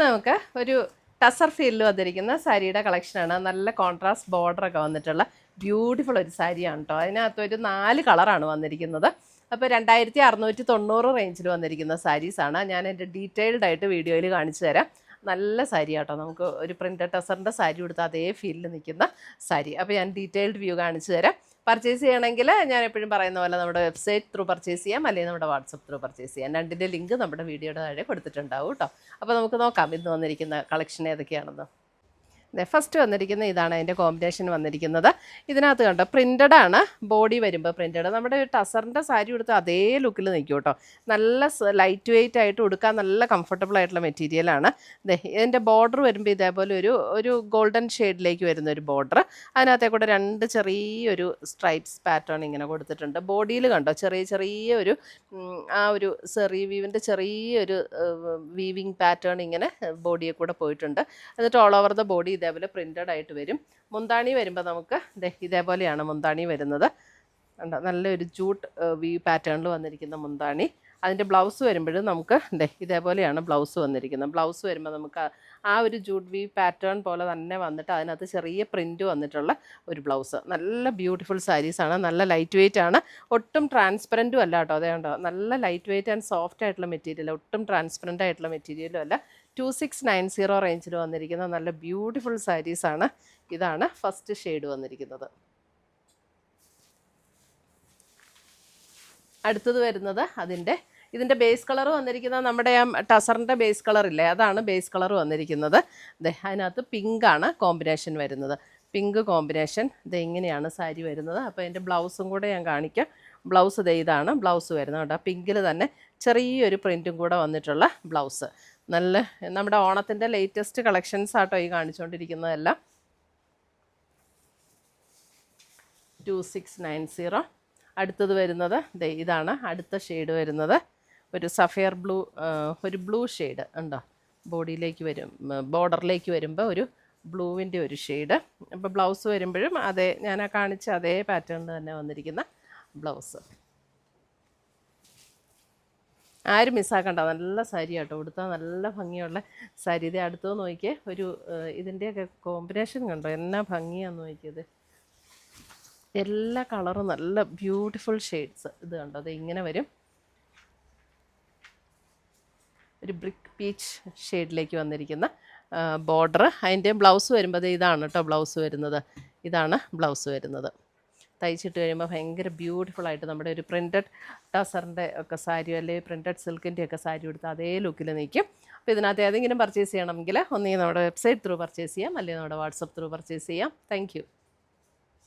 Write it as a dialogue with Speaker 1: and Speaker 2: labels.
Speaker 1: നമുക്ക് ഒരു ടസർ ഫീലിൽ വന്നിരിക്കുന്ന സാരിയുടെ കളക്ഷനാണ്. നല്ല കോൺട്രാസ്റ്റ് ബോർഡറൊക്കെ വന്നിട്ടുള്ള ബ്യൂട്ടിഫുൾ ഒരു സാരിയാണ് കേട്ടോ. അതിനകത്ത് ഒരു 4 കളറാണ് വന്നിരിക്കുന്നത്. അപ്പോൾ 2690 റേഞ്ചിൽ വന്നിരിക്കുന്ന സാരീസാണ്. ഞാൻ എൻ്റെ ഡീറ്റെയിൽഡ് ആയിട്ട് വീഡിയോയിൽ കാണിച്ചു തരാം. നല്ല സാരി കേട്ടോ. നമുക്ക് ഒരു പ്രിൻ്റഡ് ടസറിൻ്റെ സാരി കൊടുത്താൽ അതേ ഫീലിൽ നിൽക്കുന്ന സാരി. അപ്പോൾ ഞാൻ ഡീറ്റെയിൽഡ് വ്യൂ കാണിച്ചു തരാം. പർച്ചേസ് ചെയ്യണമെങ്കിൽ ഞാൻ എപ്പോഴും പറയുന്ന പോലെ നമ്മുടെ വെബ്സൈറ്റ് ത്രൂ പർച്ചേസ് ചെയ്യാം, അല്ലെങ്കിൽ നമ്മുടെ വാട്സപ്പ് ത്രൂ പർച്ചേസ് ചെയ്യാം. രണ്ടിൻ്റെ ലിങ്ക് നമ്മുടെ വീഡിയോയുടെ താഴെ കൊടുത്തിട്ടുണ്ടാവും കേട്ടോ. അപ്പോൾ നമുക്ക് നോക്കാം ഇന്ന് വന്നിരിക്കുന്ന കളക്ഷൻ ഏതൊക്കെയാണെന്ന്. ഫസ്റ്റ് വന്നിരിക്കുന്ന ഇതാണ് അതിൻ്റെ കോമ്പിനേഷൻ വന്നിരിക്കുന്നത്. ഇതിനകത്ത് കണ്ടോ പ്രിൻ്റഡ് ആണ്, ബോഡി വരുമ്പോൾ പ്രിൻ്റഡ്. നമ്മുടെ ടസറിൻ്റെ സാരി കൊടുത്ത് അതേ ലുക്കിൽ നിൽക്കും കേട്ടോ. നല്ല ലൈറ്റ് വെയിറ്റ് ആയിട്ട് ഉടുക്കാൻ നല്ല കംഫർട്ടബിൾ ആയിട്ടുള്ള മെറ്റീരിയലാണ്. ഇതിൻ്റെ ബോർഡർ വരുമ്പോൾ ഇതേപോലെ ഒരു ഗോൾഡൻ ഷെയ്ഡിലേക്ക് വരുന്ന ഒരു ബോർഡർ. അതിനകത്തെ കൂടെ 2 ചെറിയൊരു സ്ട്രൈപ്സ് പാറ്റേൺ ഇങ്ങനെ കൊടുത്തിട്ടുണ്ട്. ബോഡിയിൽ കണ്ടോ ചെറിയൊരു ആ ഒരു സെറി വീവിൻ്റെ ചെറിയൊരു വീവിങ് പാറ്റേൺ ഇങ്ങനെ ബോഡിയെ കൂടെ പോയിട്ടുണ്ട്. എന്നിട്ട് ഓൾ ഓവർ ദ ബോഡി ഇതേപോലെ പ്രിൻ്റഡ് ആയിട്ട് വരും. മുന്താണി വരുമ്പോൾ നമുക്ക് ഇതേപോലെയാണ് മുന്താണി വരുന്നത്. നല്ലൊരു ജൂട്ട് വി പാറ്റേണിൽ വന്നിരിക്കുന്ന മുന്താണി. അതിൻ്റെ ബ്ലൗസ് വരുമ്പോഴും നമുക്ക് ഇതേപോലെയാണ് ബ്ലൗസ് വന്നിരിക്കുന്നത്. ബ്ലൗസ് വരുമ്പോൾ നമുക്ക് ആ ഒരു ജൂട്ട് വി പാറ്റേൺ പോലെ തന്നെ വന്നിട്ട് അതിനകത്ത് ചെറിയ പ്രിൻറ്റ് വന്നിട്ടുള്ള ഒരു ബ്ലൗസ്. നല്ല ബ്യൂട്ടിഫുൾ സാരീസാണ്. നല്ല ലൈറ്റ് വെയിറ്റ് ആണ്, ഒട്ടും ട്രാൻസ്പെറൻറ്റും അല്ല കേട്ടോ. അതേണ്ടോ നല്ല ലൈറ്റ് വെയിറ്റ് ആൻഡ് സോഫ്റ്റ് ആയിട്ടുള്ള മെറ്റീരിയൽ, ഒട്ടും ട്രാൻസ്പെറൻ്റ് ആയിട്ടുള്ള മെറ്റീരിയലും അല്ല. 2690 റേഞ്ചിൽ വന്നിരിക്കുന്ന നല്ല ബ്യൂട്ടിഫുൾ സാരീസാണ്. ഇതാണ് ഫസ്റ്റ് ഷെയ്ഡ് വന്നിരിക്കുന്നത്. അടുത്തത് വരുന്നത് ഇതിൻ്റെ ബേസ് കളർ വന്നിരിക്കുന്നത് നമ്മുടെ ടസറിൻ്റെ ബേസ് കളറില്ലേ, അതാണ് ബേസ് കളർ വന്നിരിക്കുന്നത്. അതിനകത്ത് പിങ്കാണ് കോമ്പിനേഷൻ വരുന്നത്. പിങ്ക് കോമ്പിനേഷൻ ഇങ്ങനെയാണ് സാരി വരുന്നത്. അപ്പോൾ അതിൻ്റെ ബ്ലൗസും കൂടെ ഞാൻ കാണിക്കാം. ബ്ലൗസ് ഇതാണ് ബ്ലൗസ് വരുന്നത് കേട്ടോ. പിങ്കിൽ തന്നെ ചെറിയൊരു പ്രിൻറ്റും കൂടെ വന്നിട്ടുള്ള ബ്ലൗസ്. നല്ല നമ്മുടെ ഓണത്തിൻ്റെ ലേറ്റസ്റ്റ് കളക്ഷൻസ് ആട്ടോ ഈ കാണിച്ചുകൊണ്ടിരിക്കുന്നതെല്ലാം. 2690. അടുത്തത് വരുന്നത് ഇതാണ് അടുത്ത ഷെയ്ഡ് വരുന്നത്. ഒരു സഫയർ ബ്ലൂ, ഒരു ബ്ലൂ ഷെയ്ഡ് ഉണ്ടോ ബോഡിയിലേക്ക് വരും, ബോർഡറിലേക്ക് വരുമ്പോൾ ഒരു ബ്ലൂവിൻ്റെ ഒരു ഷെയ്ഡ്. അപ്പോൾ ബ്ലൗസ് വരുമ്പോഴും അതേ ഞാൻ കാണിച്ച അതേ പാറ്റേണിൽ തന്നെ വന്നിരിക്കുന്ന ബ്ലൗസ്. ആരും മിസ്സാക്കണ്ട, നല്ല സാരി കേട്ടോ. ഉടുത്താൽ നല്ല ഭംഗിയുള്ള സാരി. ഇത് അടുത്തത് നോക്കിയേ, ഒരു ഇതിൻ്റെയൊക്കെ കോമ്പിനേഷൻ കണ്ടോ എന്നാ ഭംഗിയാന്ന് നോക്കിയത്. എല്ലാ കളറും നല്ല ബ്യൂട്ടിഫുൾ ഷെയ്ഡ്സ്. ഇത് കണ്ടോ, അത് ഇങ്ങനെ വരും. ഒരു ബ്രിക്ക് പീച്ച് ഷെയ്ഡിലേക്ക് വന്നിരിക്കുന്ന ബോർഡർ. അതിൻ്റെ ബ്ലൗസ് വരുമ്പോൾ ഇതാണ് കേട്ടോ ബ്ലൗസ് വരുന്നത്. ഇതാണ് ബ്ലൗസ് വരുന്നത്. തയ്ച്ചിട്ട് കഴിയുമ്പോൾ ഭയങ്കര ബ്യൂട്ടിഫുള്ളായിട്ട് നമ്മുടെ ഒരു പ്രിൻറ്റഡ് ടസറിൻ്റെ ഒക്കെ സാരി അല്ലെങ്കിൽ പ്രിൻറ്റഡ് സിൽക്കിൻ്റെ ഒക്കെ സാരി എടുത്ത് അതേ ലുക്കിൽ നിൽക്കും. അപ്പോൾ ഇതിനകത്ത് ഏതെങ്കിലും പർച്ചേസ് ചെയ്യണമെങ്കിൽ ഒന്നുകിൽ നമ്മുടെ വെബ്സൈറ്റ് ത്രൂ പർച്ചേസ് ചെയ്യാം, അല്ലെങ്കിൽ നമ്മുടെ വാട്സപ്പ് ത്രൂ പർച്ചേസ് ചെയ്യാം. താങ്ക്